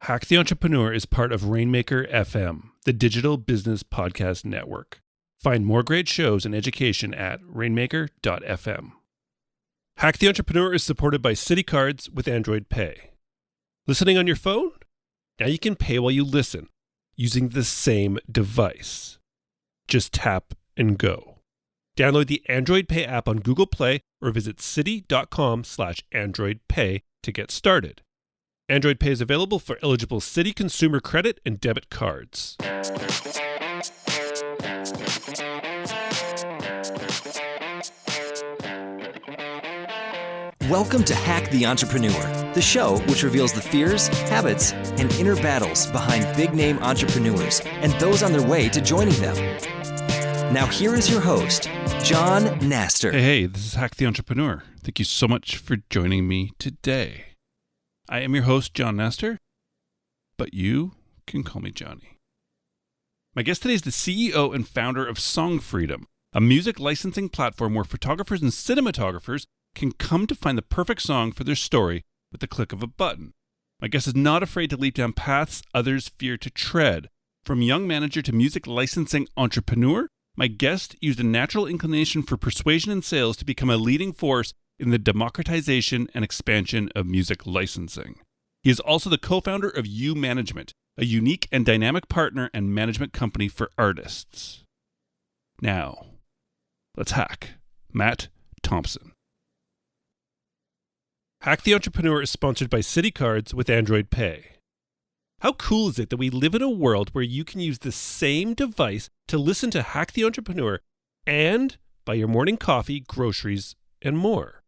Hack the Entrepreneur is part of Rainmaker FM, the digital business podcast network. Find more great shows and education at rainmaker.fm. Hack the Entrepreneur is supported by Citi Cards with Android Pay. Listening on your phone? Now you can pay while you listen using the same device. Just tap and go. Download the Android Pay app on Google Play or visit citi.com/androidpay to get started. Android Pay is available for eligible Citi consumer credit and debit cards. Welcome to Hack the Entrepreneur, the show which reveals the fears, habits, and inner battles behind big-name entrepreneurs and those on their way to joining them. Now here is your host, John Naster. Hey, this is Hack the Entrepreneur. Thank you so much for joining me today. I am your host, John Naster, but you can call me Johnny. My guest today is the CEO and founder of Songfreedom, a music licensing platform where photographers and cinematographers can come to find the perfect song for their story with the click of a button. My guest is not afraid to leap down paths others fear to tread. From young manager to music licensing entrepreneur, my guest used a natural inclination for persuasion and sales to become a leading force in the democratization and expansion of music licensing. He is also the co-founder of UManagement, a unique and dynamic partner and management company for artists. Now, let's hack Matt Thompson. Hack the Entrepreneur is sponsored by Citi Cards with Android Pay. How cool is it that we live in a world where you can use the same device to listen to Hack the Entrepreneur and buy your morning coffee, groceries, and more?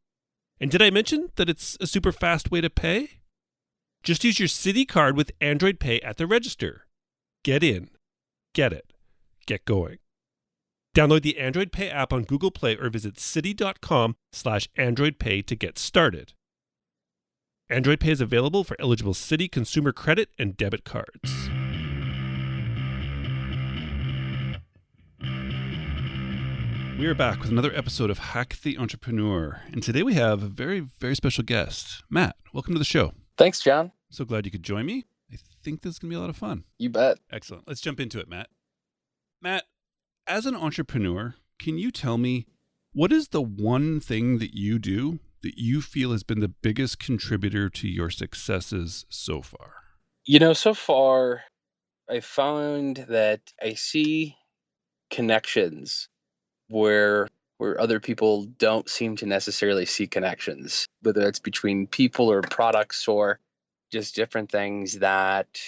And did I mention that it's a super fast way to pay? Just use your Citi card with Android Pay at the register. Get in, get it, get going. Download the Android Pay app on Google Play or visit citi.com/androidpay to get started. Android Pay is available for eligible Citi consumer credit and debit cards. We are back with another episode of Hack the Entrepreneur. And today we have a very, very special guest. Matt, welcome to the show. Thanks, John. So glad you could join me. I think this is going to be a lot of fun. You bet. Excellent. Let's jump into it, Matt. Matt, as an entrepreneur, can you tell me what is the one thing that you do that you feel has been the biggest contributor to your successes so far? So far, I found that I see connections where other people don't seem to necessarily see connections, whether it's between people or products or just different things that,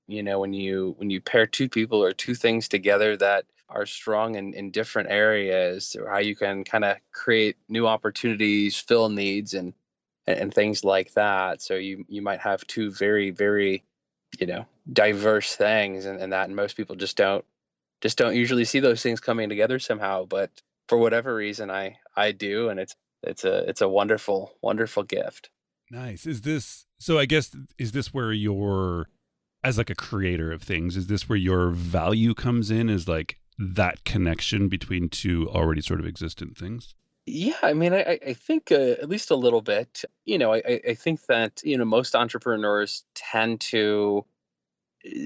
when you pair two people or two things together that are strong in different areas, or how you can kind of create new opportunities, fill needs and things like that. So you might have two very, very, diverse things and most people just don't usually see those things coming together somehow. But for whatever reason, I do, and it's a wonderful, wonderful gift. Nice. Is this where you're, as like a creator of things, is this where your value comes in, is like that connection between two already sort of existent things? Yeah, I think at least a little bit. I think that most entrepreneurs tend to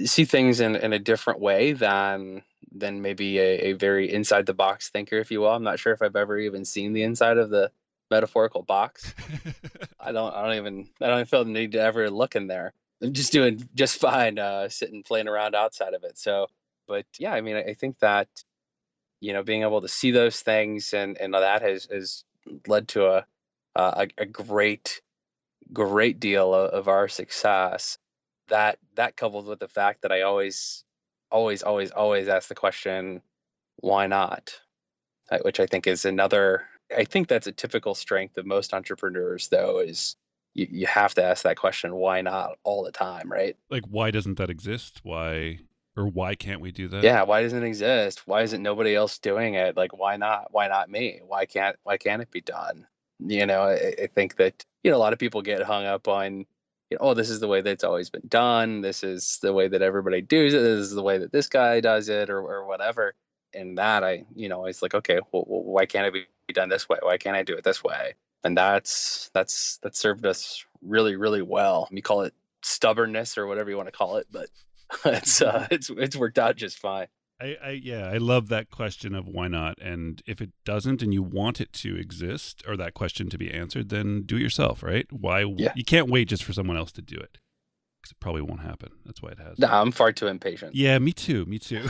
see things in a different way than maybe a very inside the box thinker, if you will. I'm not sure if I've ever even seen the inside of the metaphorical box. I don't even feel the need to ever look in there. I'm just doing just fine sitting playing around outside of it. So, but yeah, I think that being able to see those things and that has led to a great deal of our success. That coupled with the fact that I always ask the question, why not? Which I think is another. I think that's a typical strength of most entrepreneurs, though, is you have to ask that question, why not, all the time, right? Like, why doesn't that exist? Why can't we do that? Yeah, why doesn't it exist? Why isn't nobody else doing it? Like, why not? Why not me? Why can't it be done? I think that a lot of people get hung up on, oh, this is the way that's always been done. This is the way that everybody does it. This is the way that this guy does it, or whatever. And that it's like, okay, well, why can't it be done this way? Why can't I do it this way? And that's served us really, really well. We call it stubbornness or whatever you want to call it, but it's worked out just fine. I love that question of why not. And if it doesn't and you want it to exist or that question to be answered, then do it yourself, right? Why Yeah. you can't wait just for someone else to do it because it probably won't happen. That's why it has. No, I'm far too impatient. Yeah, me too. Me too.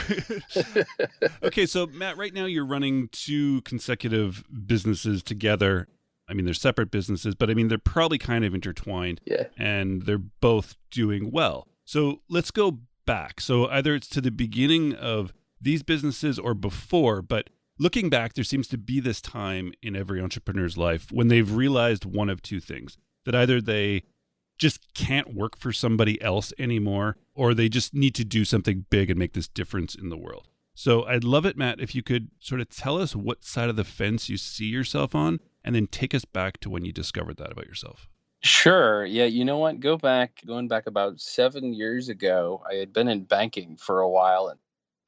Okay, so Matt, right now you're running 2 consecutive businesses together. I mean, they're separate businesses, but I mean, they're probably kind of intertwined. Yeah. And they're both doing well. So let's go back. So either it's to the beginning of these businesses or before, but looking back, there seems to be this time in every entrepreneur's life when they've realized one of 2 things, that either they just can't work for somebody else anymore, or they just need to do something big and make this difference in the world. So I'd love it, Matt, if you could sort of tell us what side of the fence you see yourself on, and then take us back to when you discovered that about yourself. Sure. Yeah. You know what? Going back about 7 years ago, I had been in banking for a while, and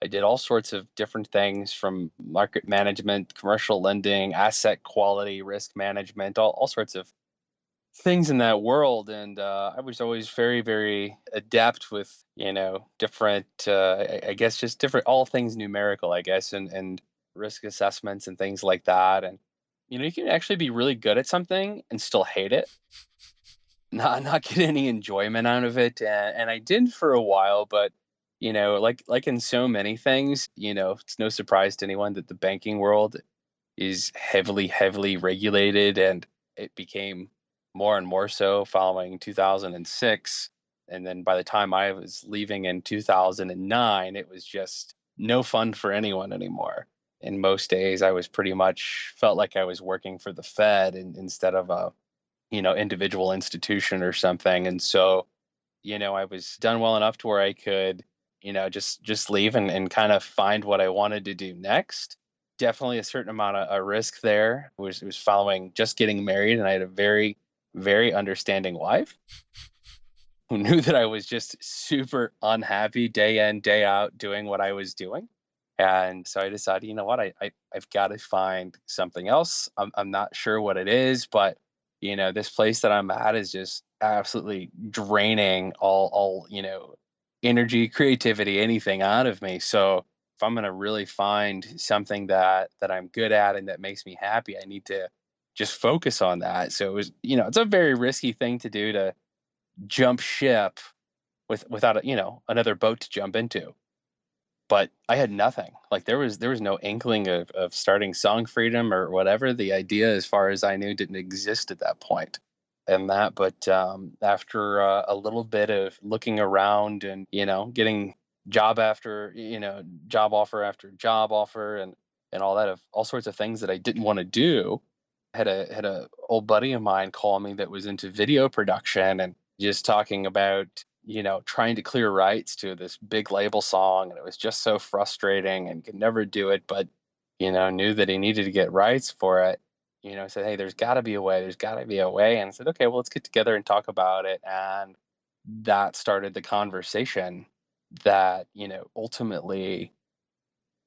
I did all sorts of different things from market management, commercial lending, asset quality, risk management, all sorts of things in that world. And I was always very, very adept with, different, I guess, just different, all things numerical, I guess, and risk assessments and things like that. And, you can actually be really good at something and still hate it, not get any enjoyment out of it. And I did for a while, but like in so many things, it's no surprise to anyone that the banking world is heavily, heavily regulated, and it became more and more so following 2006. And then by the time I was leaving in 2009, it was just no fun for anyone anymore. And most days I was pretty much felt like I was working for the Fed instead of a, individual institution or something. And so, I was done well enough to where I could, just leave and kind of find what I wanted to do next. Definitely a certain amount of a risk there. It was following just getting married, and I had a very, very understanding wife who knew that I was just super unhappy day in, day out doing what I was doing. And so I decided, you know what, I've got to find something else. I'm not sure what it is, but this place that I'm at is just absolutely draining all, energy, creativity, anything out of me. So if I'm gonna really find something that I'm good at and that makes me happy, I need to just focus on that. So it was, it's a very risky thing to do, to jump ship without another boat to jump into. But I had nothing. Like there was no inkling of starting Songfreedom or whatever. The idea, as far as I knew, didn't exist at that point. And that, but after a little bit of looking around and getting job after job offer after job offer, and all that, of all sorts of things that I didn't want to do, had a old buddy of mine call me that was into video production, and just talking about trying to clear rights to this big label song, and it was just so frustrating and could never do it, but knew that he needed to get rights for it. Said, hey, there's got to be a way, and I said, okay, well, let's get together and talk about it. And that started the conversation that ultimately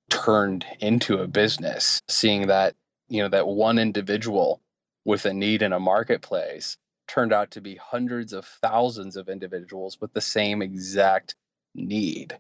turned into a business, seeing that that one individual with a need in a marketplace turned out to be hundreds of thousands of individuals with the same exact need,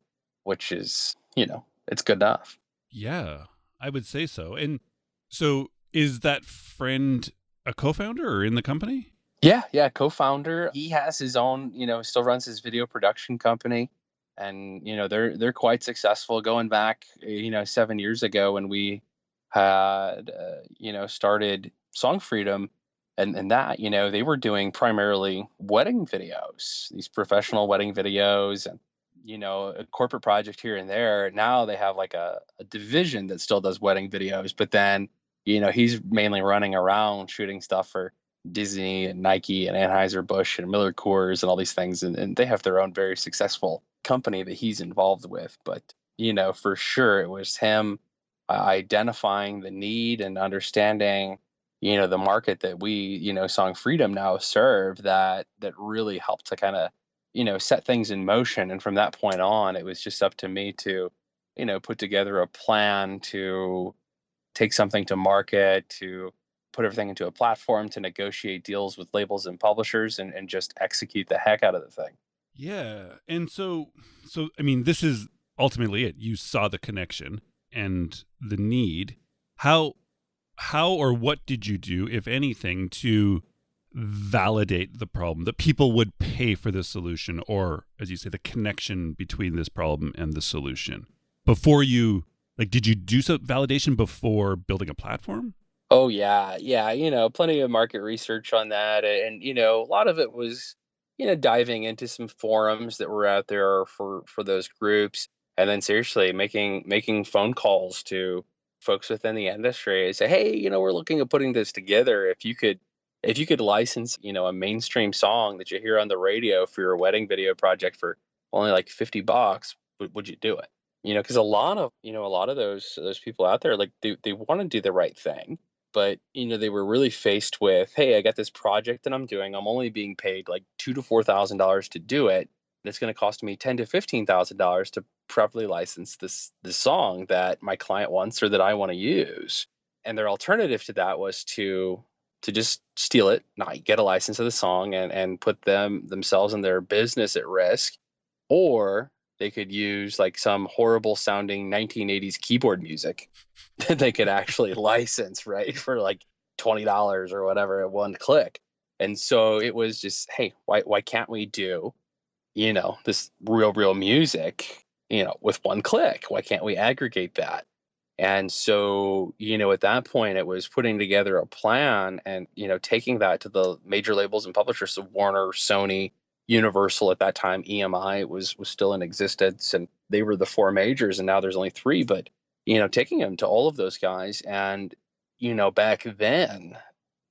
which is, it's good enough. Yeah, I would say so. And so is that friend a co-founder or in the company? Yeah, co-founder. He has his own, still runs his video production company, and they're quite successful. Going back, 7 years ago when we had started Songfreedom, and that they were doing primarily wedding videos, these professional wedding videos, and a corporate project here and there. Now they have like a division that still does wedding videos, but then he's mainly running around shooting stuff for Disney and Nike and Anheuser-Busch and Miller Coors and all these things. And they have their own very successful company that he's involved with. But, for sure it was him identifying the need and understanding, the market that we, Songfreedom now serve, that really helped to kind of, set things in motion. And from that point on, it was just up to me to, put together a plan to take something to market, to put everything into a platform, to negotiate deals with labels and publishers, and just execute the heck out of the thing. Yeah. And so I mean, this is ultimately it. You saw the connection and the need. How or what did you do, if anything, to validate the problem that people would pay for this solution, or as you say, the connection between this problem and the solution before you did you do some validation before building a platform? Oh yeah, yeah, plenty of market research on that, and a lot of it was, diving into some forums that were out there for those groups, and then seriously making phone calls to folks within the industry and say, hey, we're looking at putting this together. If you could license, a mainstream song that you hear on the radio for your wedding video project for only like $50, would you do it? Because a lot of those people out there, like they want to do the right thing, but they were really faced with, hey, I got this project that I'm doing. I'm only being paid like $2,000 to $4,000 to do it. It's going to cost me $10,000 to $15,000 to properly license this song that my client wants or that I want to use. And their alternative to that was to just steal it, not get a license of the song, and put themselves and their business at risk, or they could use like some horrible sounding 1980s keyboard music that they could actually license, right, for like $20 or whatever at one click. And so it was just, hey, why can't we do, this real music, with one click? Why can't we aggregate that? And so, at that point, it was putting together a plan and, taking that to the major labels and publishers. So Warner, Sony, Universal at that time, EMI was still in existence, and they were the four majors, and now there's only three. But, taking them to all of those guys. And, back then,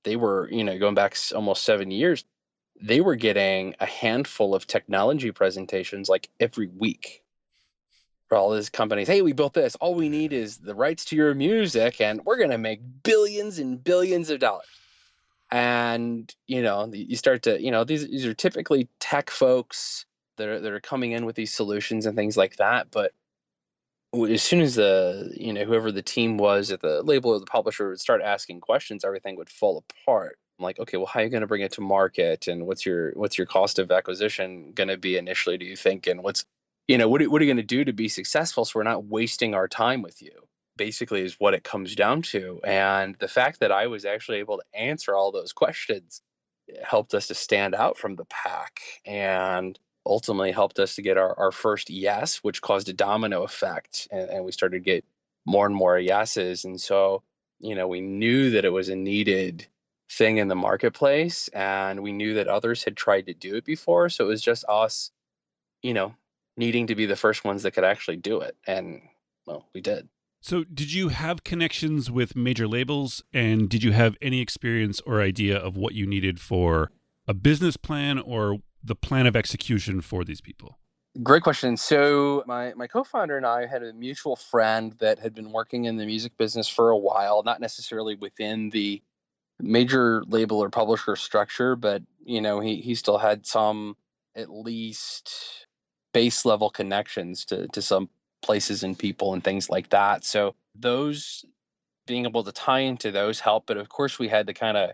they were, going back almost 7 years, they were getting a handful of technology presentations like every week for all these companies. Hey, we built this. All we need is the rights to your music, and we're going to make billions and billions of dollars. And you start to, these are typically tech folks that are coming in with these solutions and things like that. But as soon as whoever the team was at the label or the publisher would start asking questions, everything would fall apart. I'm like, okay, well, how are you going to bring it to market, and what's your cost of acquisition going to be initially, do you think, and what are you going to do to be successful so we're not wasting our time with you? Basically, is what it comes down to. And the fact that I was actually able to answer all those questions helped us to stand out from the pack, and ultimately helped us to get our first yes, which caused a domino effect. And we started to get more and more yeses. And so, we knew that it was a needed thing in the marketplace, and we knew that others had tried to do it before. So it was just us, you know, needing to be the first ones that could actually do it. And well, we did. So, did you have connections with major labels, and did you have any experience or idea of what you needed for a business plan or the plan of execution for these people? Great question. So my co-founder and I had a mutual friend that had been working in the music business for a while, not necessarily within the major label or publisher structure, but he still had some, at least, base level connections to some places and people and things like that. So those, being able to tie into those helped, but of course we had to kind of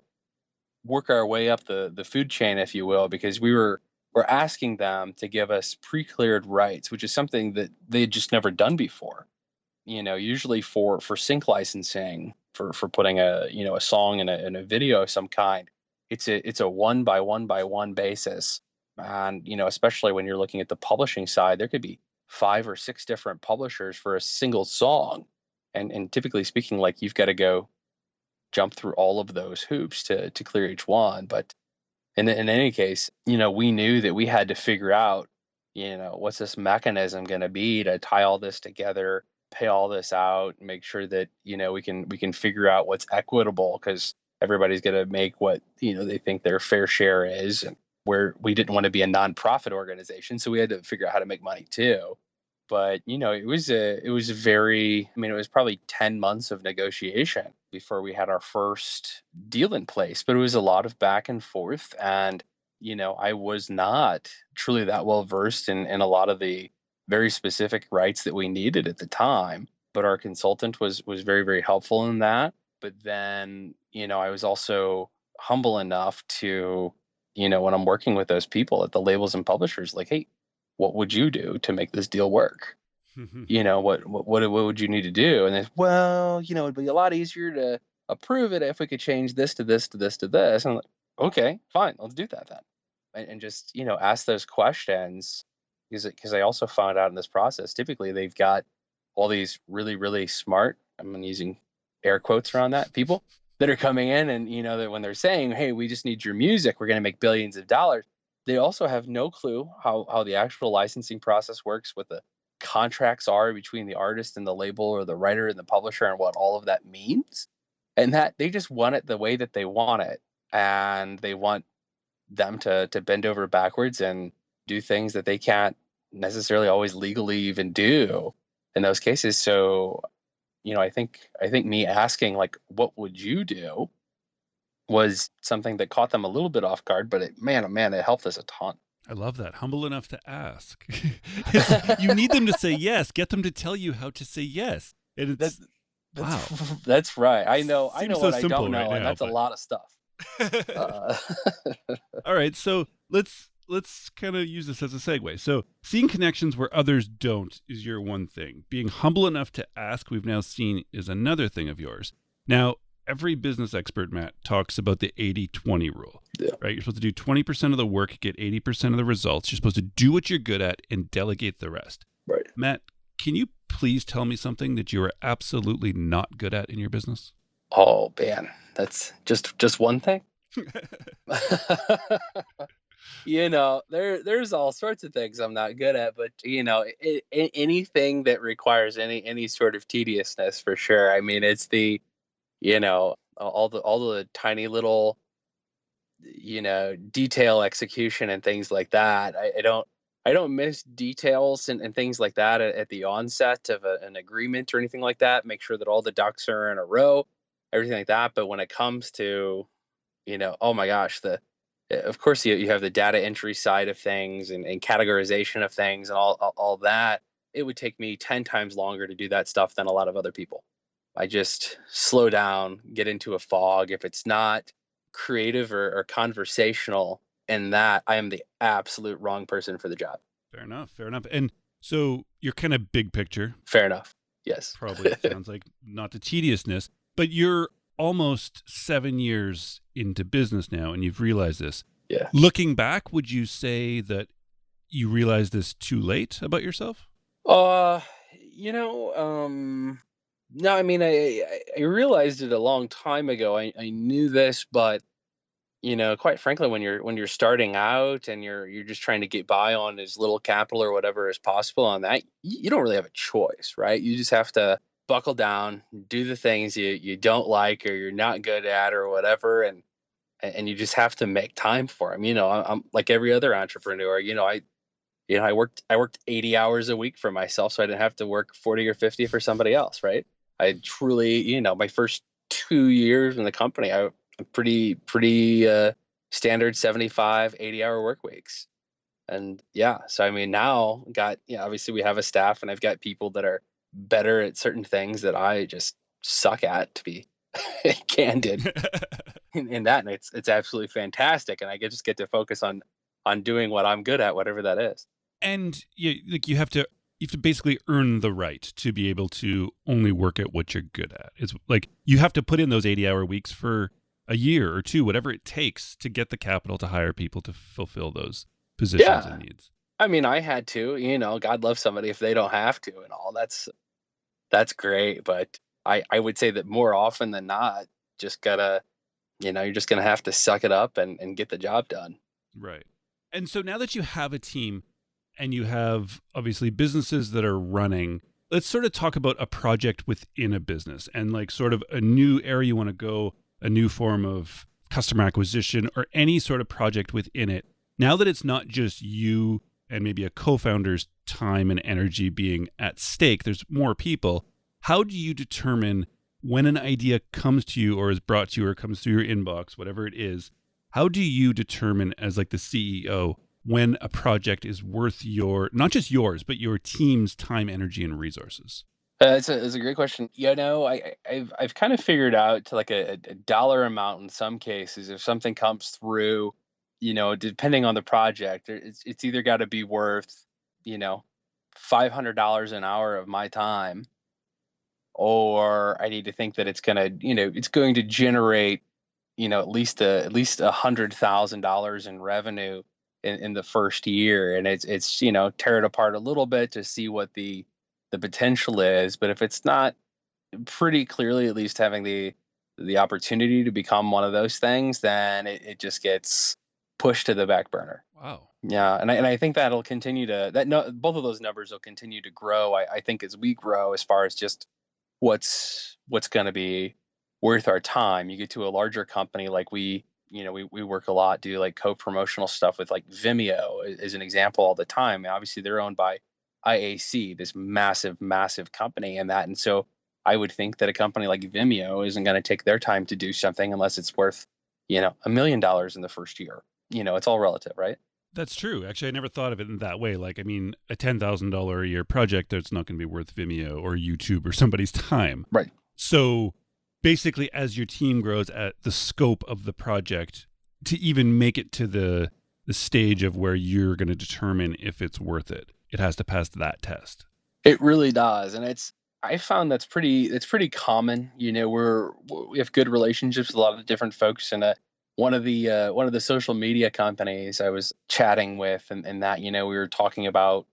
work our way up the food chain, if you will, because we're asking them to give us pre-cleared rights, which is something that they had just never done before. Usually for sync licensing, for putting a song in a video of some kind, it's a one by one by one basis. And especially when you're looking at the publishing side, there could be 5 or 6 different publishers for a single song. And typically speaking, like, you've got to go jump through all of those hoops to clear each one. But in any case, we knew that we had to figure out, what's this mechanism going to be to tie all this together, pay all this out, and make sure that, we can figure out what's equitable, because everybody's going to make what, they think their fair share is. And where we didn't want to be a nonprofit organization, so we had to figure out how to make money too. But it was very, I mean, it was probably 10 months of negotiation before we had our first deal in place. But it was a lot of back and forth, and I was not truly that well versed in a lot of the very specific rights that we needed at the time. But our consultant was very, very helpful in that. But then, I was also humble enough to when I'm working with those people at the labels and publishers, like, hey, what would you do to make this deal work? What would you need to do? And they, well, it'd be a lot easier to approve it if we could change this to this to this to this. And I'm like, okay, fine, let's do that then. And just, ask those questions, because I also found out in this process, typically they've got all these really, really smart, I'm using air quotes around that, people that are coming in, and that when they're saying, hey, we just need your music, we're going to make billions of dollars, they also have no clue how the actual licensing process works, what the contracts are between the artist and the label, or the writer and the publisher, and what all of that means. And that they just want it the way that they want it. And they want them to bend over backwards and do things that they can't necessarily always legally even do in those cases. So, I think me asking, like, what would you do, was something that caught them a little bit off guard, but man, oh man, it helped us a ton. I love that. Humble enough to ask. You need them to say yes. Get them to tell you how to say yes. And it's wow. That's right. I know Seems what so I simple don't know, right and now, that's a lot of stuff. All right, so let's kind of use this as a segue. So seeing connections where others don't is your one thing. Being humble enough to ask, we've now seen, is another thing of yours. Now, every business expert, Matt, talks about the 80-20 rule, right? You're supposed to do 20% of the work, get 80% of the results. You're supposed to do what you're good at and delegate the rest. Right. Matt, can you please tell me something that you are absolutely not good at in your business? Oh man, that's just one thing. There's all sorts of things I'm not good at, but anything that requires any sort of tediousness, for sure. I mean, it's the all the tiny little detail execution and things like that. I don't miss details and things like that at the onset of an agreement or anything like that. Make sure that all the ducks are in a row, everything like that. But when it comes to, oh my gosh, of course you have the data entry side of things, and categorization of things, and all that. It would take me 10 times longer to do that stuff than a lot of other people. I just slow down, get into a fog. If it's not creative or conversational in that, I am the absolute wrong person for the job. Fair enough. And so you're kind of big picture. Fair enough. Yes. Probably sounds like not the tediousness, but you're almost 7 years into business now, and you've realized this. Yeah. Looking back, would you say that you realized this too late about yourself? No, I mean, I realized it a long time ago. I knew this, but quite frankly, when you're starting out and you're just trying to get by on as little capital or whatever as possible on that, you don't really have a choice, right? You just have to buckle down, do the things you don't like or you're not good at or whatever, and you just have to make time for them. I'm like every other entrepreneur. I worked 80 hours a week for myself, so I didn't have to work 40 or 50 for somebody else, right? I truly, my first 2 years in the company, I'm pretty standard 75, 80-hour work weeks. And yeah, so I mean, now obviously we have a staff, and I've got people that are better at certain things that I just suck at, to be candid in that. And it's absolutely fantastic. And I just get to focus on doing what I'm good at, whatever that is. And you have to basically earn the right to be able to only work at what you're good at. It's like you have to put in those 80-hour weeks for a year or two, whatever it takes to get the capital to hire people to fulfill those positions and needs. I mean, I had to, God love somebody if they don't have to and all. That's great. But I would say that more often than not, just gotta, you're just gonna have to suck it up and get the job done. Right. And so now that you have a team and you have obviously businesses that are running, let's sort of talk about a project within a business and like sort of a new area you want to go, a new form of customer acquisition or any sort of project within it. Now that it's not just you and maybe a co-founder's time and energy being at stake, there's more people. How do you determine when an idea comes to you or is brought to you or comes through your inbox, whatever it is? How do you determine as like the CEO when a project is worth not just yours, but your team's time, energy, and resources? It's a great question. I've kind of figured out to like a dollar amount in some cases. If something comes through, depending on the project, it's either got to be worth, you know, $500 an hour of my time, or I need to think that it's going to generate, at least $100,000 in revenue in the first year, and it's tear it apart a little bit to see what the potential is. But if it's not pretty clearly at least having the opportunity to become one of those things, then it just gets pushed to the back burner. Wow. Yeah, and I think that'll continue to that no both of those numbers will continue to grow. I think as we grow, as far as just what's going to be worth our time. You get to a larger company like we work a lot, do like co-promotional stuff with like Vimeo as an example all the time. Obviously, they're owned by IAC, this massive, massive company, and so I would think that a company like Vimeo isn't going to take their time to do something unless it's worth, $1 million in the first year. It's all relative, right? That's true. Actually, I never thought of it in that way. Like, I mean, a $10,000 a year project, that's not going to be worth Vimeo or YouTube or somebody's time. Right. So basically, as your team grows at the scope of the project, to even make it to the stage of where you're going to determine if it's worth it, it has to pass that test. It really does, and I found it's pretty common. We have good relationships with a lot of different folks, and one of the social media companies I was chatting with, and that we were talking about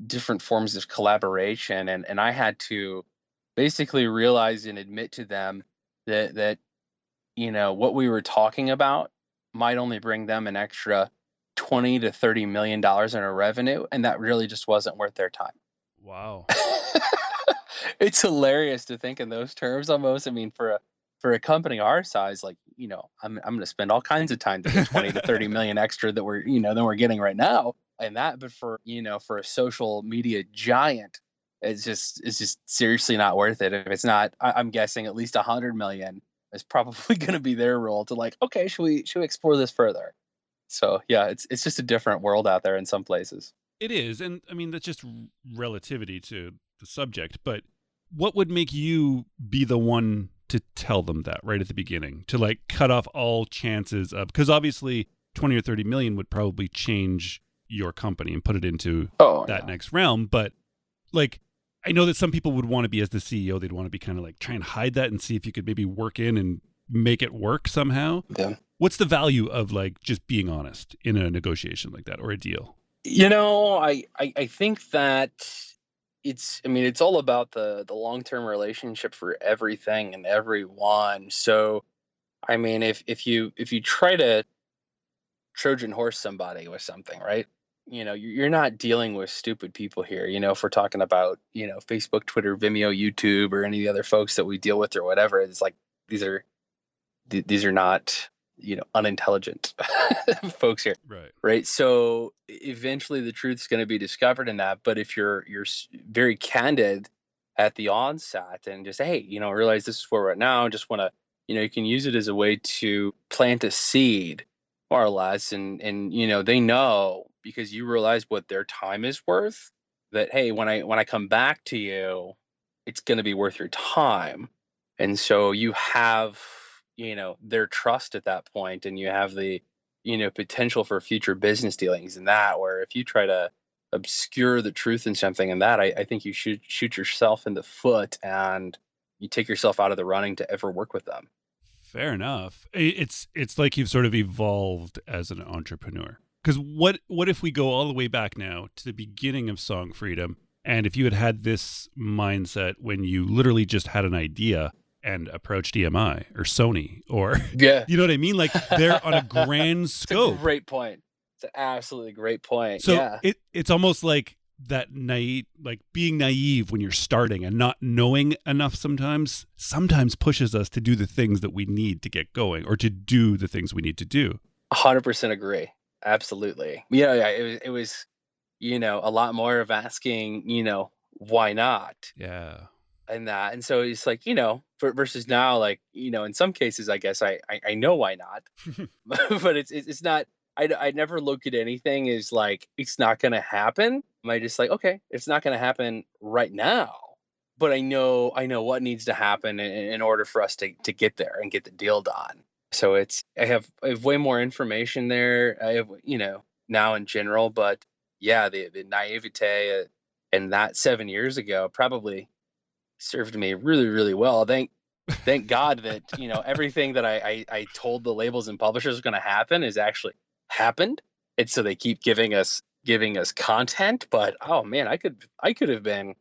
different forms of collaboration, and I had to basically realize and admit to them that what we were talking about might only bring them an extra 20 to 30 million dollars in a revenue, and that really just wasn't worth their time. Wow. It's hilarious to think in those terms almost. I mean, for a company our size, like, I'm going to spend all kinds of time to get 20 to 30 million extra that than we're getting right now. And that, but for a social media giant, it's just seriously not worth it. If it's not, I'm guessing at least 100 million is probably going to be their role to like, okay, should we explore this further? So yeah, it's just a different world out there in some places. It is. And I mean, that's just relativity to the subject. But what would make you be the one to tell them that right at the beginning, to like cut off all chances of, because obviously 20 or 30 million would probably change your company and put it into that next realm. But like, I know that some people would want to be, as the CEO, they'd want to be kind of like try and hide that and see if you could maybe work in and make it work somehow. Yeah. What's the value of like just being honest in a negotiation like that or a deal? I think that it's all about the long-term relationship for everything and everyone. So, I mean, if you try to Trojan horse somebody with something, right? You're not dealing with stupid people here. If we're talking about, Facebook, Twitter, Vimeo, YouTube, or any of the other folks that we deal with or whatever, it's like these are these are not, unintelligent folks here. Right. So eventually the truth's going to be discovered in that. But if you're very candid at the onset and just, hey, realize this is where we're at now, just want to, you can use it as a way to plant a seed more or less. And they know, because you realize what their time is worth, that, hey, when I come back to you, it's going to be worth your time. And so you have, their trust at that point, and you have the, potential for future business dealings in that, where if you try to obscure the truth in something in that, I think you should shoot yourself in the foot, and you take yourself out of the running to ever work with them. Fair enough. It's like you've sort of evolved as an entrepreneur. Because what if we go all the way back now to the beginning of Songfreedom, and if you had this mindset when you literally just had an idea and approached EMI or Sony or, yeah, you know what I mean? Like they're on a grand scope. It's a great point. It's an absolutely great point. So yeah. It's almost like that naive, like being naive when you're starting and not knowing enough sometimes pushes us to do the things that we need to get going, or to do the things we need to do. 100% agree. Absolutely. Yeah. It was, a lot more of asking, why not? Yeah. And so it's like, versus now, like, in some cases, I guess I know why not, but it's not, I never look at anything as like, it's not going to happen. I just like, okay, it's not going to happen right now, but I know what needs to happen in order for us to get there and get the deal done. So I have way more information there. I have, now in general, but yeah, the naivete and that 7 years ago probably served me really, really well. Thank God that, everything that I told the labels and publishers was going to happen is actually happened. And so they keep giving us content. But oh man, I could have been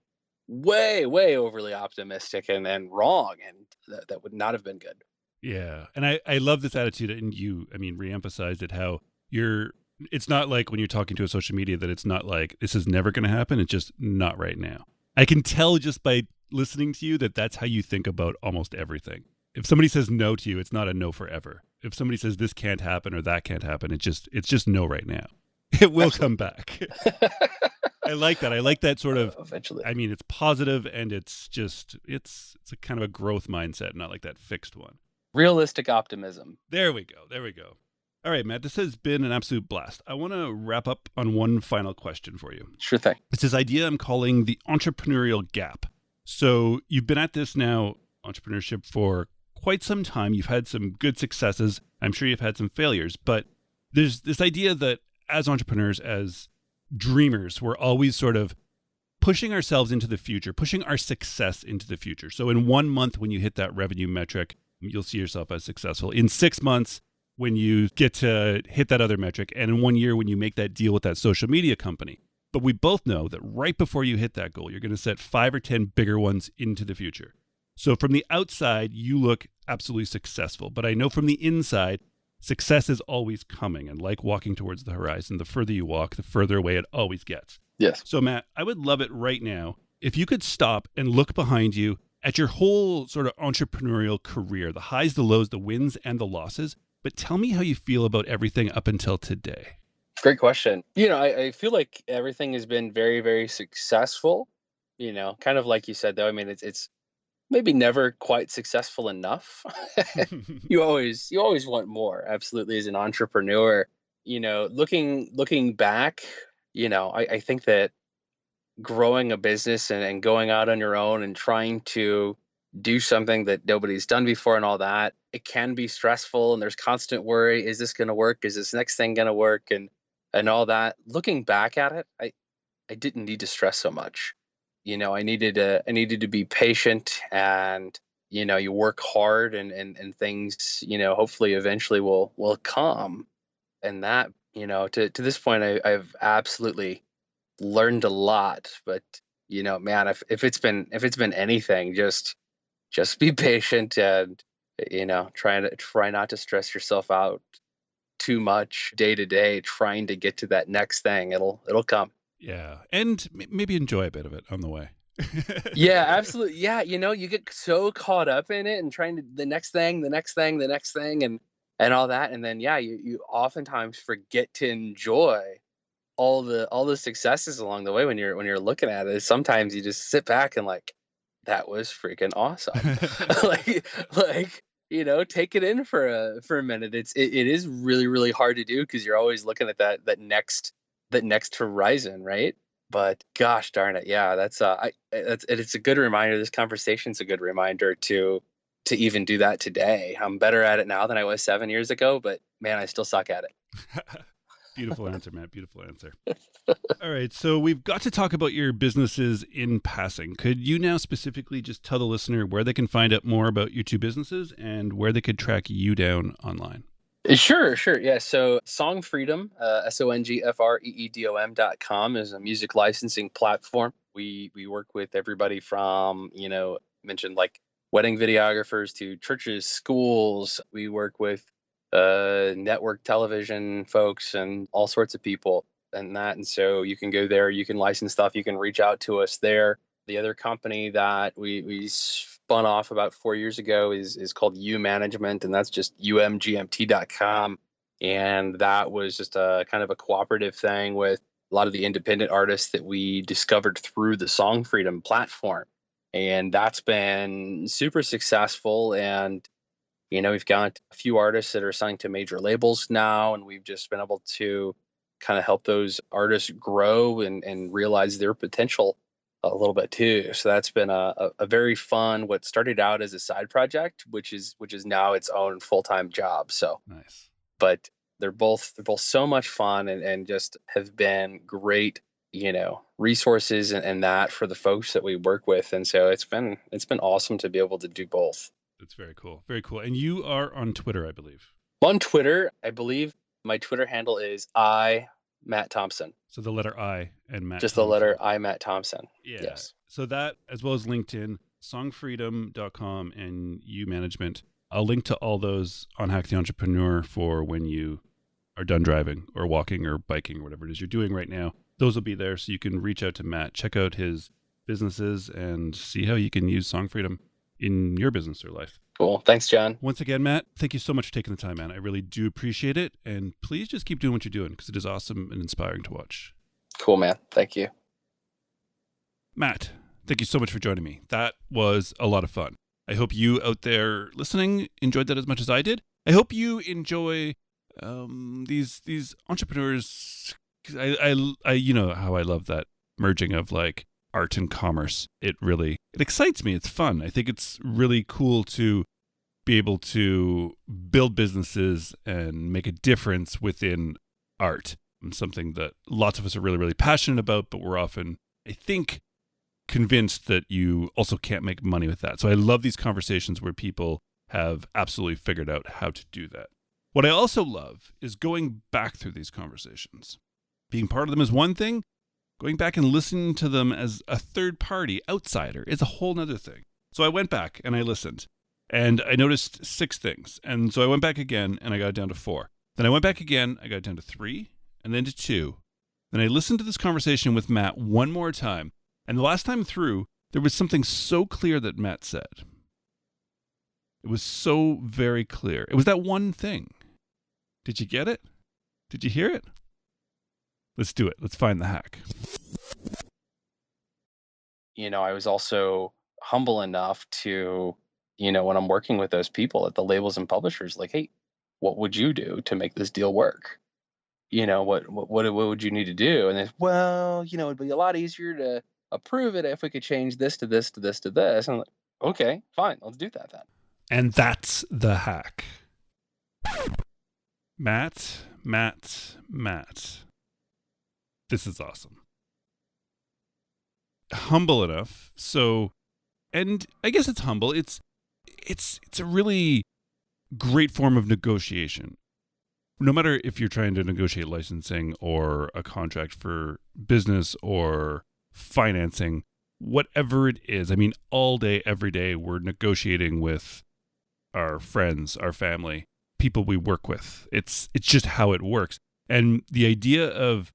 way, way overly optimistic and wrong, and that would not have been good. Yeah. And I love this attitude. And you, I mean, reemphasized it how it's not like when you're talking to a social media that it's not like this is never going to happen. It's just not right now. I can tell just by listening to you that that's how you think about almost everything. If somebody says no to you, it's not a no forever. If somebody says this can't happen or that can't happen, it's just no right now. It will come back. I like that. I like that sort of. Eventually. I mean, it's positive and it's a kind of a growth mindset, not like that fixed one. Realistic optimism. There we go. There we go. All right, Matt, this has been an absolute blast. I want to wrap up on one final question for you. Sure thing. It's this idea I'm calling the entrepreneurial gap. So you've been at this now, entrepreneurship, for quite some time. You've had some good successes. I'm sure you've had some failures, but there's this idea that as entrepreneurs, as dreamers, we're always sort of pushing ourselves into the future, pushing our success into the future. So in 1 month, when you hit that revenue metric, you'll see yourself as successful. In 6 months, when you get to hit that other metric, and in 1 year, when you make that deal with that social media company. But we both know that right before you hit that goal, you're going to set 5 or 10 bigger ones into the future. So from the outside, you look absolutely successful. But I know from the inside, success is always coming. And like walking towards the horizon, the further you walk, the further away it always gets. Yes. So Matt, I would love it right now if you could stop and look behind you at your whole sort of entrepreneurial career, the highs, the lows, the wins, and the losses. But tell me how you feel about everything up until today. Great question. I feel like everything has been very, very successful. Kind of like you said, though. I mean, it's maybe never quite successful enough. You always want more. Absolutely, as an entrepreneur. Looking back, I think that growing a business and going out on your own and trying to do something that nobody's done before and all that, it can be stressful, and there's constant worry. Is this going to work? Is this next thing going to work? And all that. Looking back at it, I didn't need to stress so much. I needed to be patient, and you work hard, and things, hopefully eventually will come. And that, to this point, I've absolutely learned a lot. But man, if it's been anything, just be patient, and try not to stress yourself out too much day to day trying to get to that next thing. It'll come. Yeah. And maybe enjoy a bit of it on the way. Yeah, absolutely. Yeah, you get so caught up in it and trying to the next thing, the next thing, the next thing, and all that, and then yeah, you oftentimes forget to enjoy all the successes along the way when you're looking at it. Sometimes you just sit back and like, that was freaking awesome. like take it in for a minute. It is really, really hard to do because you're always looking at that next horizon, right? But gosh darn it, yeah, it's a good reminder. This conversation's a good reminder to even do that today. I'm better at it now than I was 7 years ago, but man, I still suck at it. Beautiful answer, Matt. Beautiful answer. All right. So we've got to talk about your businesses in passing. Could you now specifically just tell the listener where they can find out more about your two businesses and where they could track you down online? Sure. Yeah. So Songfreedom, SONGFREEDOM.com is a music licensing platform. We work with everybody from, mentioned like wedding videographers to churches, schools. We work with network television folks and all sorts of people and that. And so you can go there, you can license stuff, you can reach out to us there. The other company that we spun off about 4 years ago is called UManagement, and that's just umgmt.com. And that was just a kind of a cooperative thing with a lot of the independent artists that we discovered through the Songfreedom platform. And that's been super successful. And we've got a few artists that are signed to major labels now, and we've just been able to kind of help those artists grow and realize their potential a little bit too. So that's been a very fun, what started out as a side project, which is now its own full-time job. So, Nice. but they're both so much fun, and just have been great, resources, and that for the folks that we work with. And so it's been awesome to be able to do both. That's very cool. Very cool. And you are on Twitter, I believe. On Twitter, I believe my Twitter handle is Matt Thompson. So the letter I and Matt Just Thompson. the letter I, Matt Thompson. Yeah. Yes. So that, as well as LinkedIn, songfreedom.com, and UManagement. I'll link to all those on Hack the Entrepreneur for when you are done driving or walking or biking or whatever it is you're doing right now. Those will be there, so you can reach out to Matt, check out his businesses, and see how you can use Songfreedom in your business or life. Cool. Thanks, John. Once again, Matt, thank you so much for taking the time, man. I really do appreciate it. And please just keep doing what you're doing, because it is awesome and inspiring to watch. Cool, man. Thank you. Matt, thank you so much for joining me. That was a lot of fun. I hope you out there listening enjoyed that as much as I did. I hope you enjoy these entrepreneurs. I you know how I love that merging of like art and commerce. It excites me. It's fun. I think it's really cool to be able to build businesses and make a difference within art. And something that lots of us are really, really passionate about, but we're often, I think, convinced that you also can't make money with that. So I love these conversations where people have absolutely figured out how to do that. What I also love is going back through these conversations. Being part of them is one thing. Going back and listening to them as a third party outsider is a whole nother thing. So I went back and I listened, and I noticed 6 things. And so I went back again and I got it down to 4. Then I went back again, I got it down to 3, and then to 2. Then I listened to this conversation with Matt one more time. And the last time through, there was something so clear that Matt said. It was so very clear. It was that one thing. Did you get it? Did you hear it? Let's do it. Let's find the hack. I was also humble enough to, when I'm working with those people at the labels and publishers, like, hey, what would you do to make this deal work? What would you need to do? And they, well, it'd be a lot easier to approve it if we could change this to this to this to this. And I'm like, okay, fine, let's do that then. And that's the hack. Matt. This is awesome. Humble enough. So, and I guess it's humble. It's a really great form of negotiation. No matter if you're trying to negotiate licensing or a contract for business or financing, whatever it is. I mean, all day, every day, we're negotiating with our friends, our family, people we work with. It's just how it works. And the idea of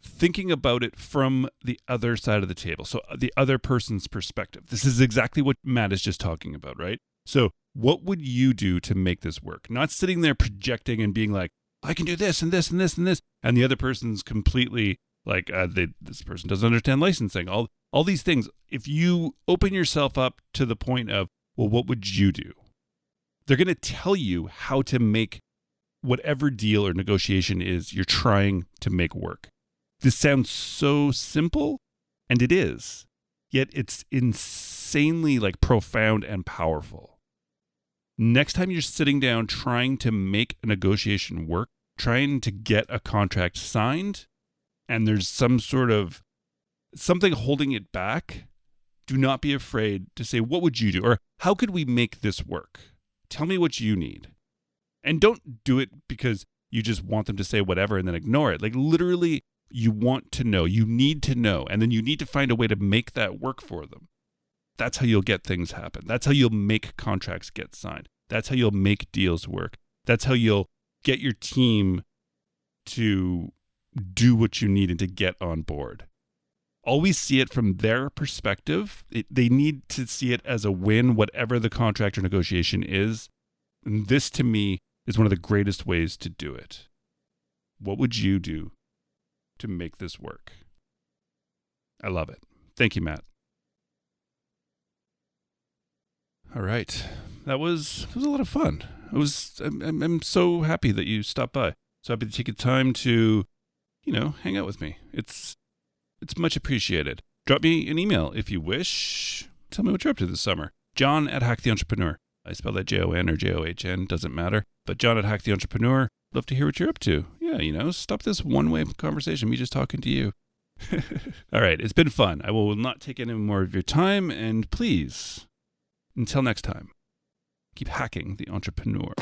thinking about it from the other side of the table, so the other person's perspective. This is exactly what Matt is just talking about, right? So what would you do to make this work? Not sitting there projecting and being like, I can do this and this and this and this. And the other person's completely like, this person doesn't understand licensing. All these things. If you open yourself up to the point of, well, what would you do? They're going to tell you how to make whatever deal or negotiation is you're trying to make work. This sounds so simple, and it is. Yet it's insanely like profound and powerful. Next time you're sitting down trying to make a negotiation work, trying to get a contract signed, and there's some sort of something holding it back, do not be afraid to say, what would you do? Or how could we make this work? Tell me what you need. And don't do it because you just want them to say whatever and then ignore it. Like literally, you want to know, you need to know, and then you need to find a way to make that work for them. That's how you'll get things happen. That's how you'll make contracts get signed. That's how you'll make deals work. That's how you'll get your team to do what you need and to get on board. Always see it from their perspective. They need to see it as a win, whatever the contract or negotiation is. And this, to me, is one of the greatest ways to do it. What would you do to make this work? I love it. Thank you, Matt. All right. That was a lot of fun. I'm so happy that you stopped by. So happy to take the time to, hang out with me. It's much appreciated. Drop me an email if you wish. Tell me what you're up to this summer. John at Hack the Entrepreneur. I spell that Jon or John, doesn't matter. But John at Hack the Entrepreneur, love to hear what you're up to. Yeah, stop this one-way conversation, me just talking to you. All right, it's been fun. I will not take any more of your time, and please, until next time, keep hacking the entrepreneur.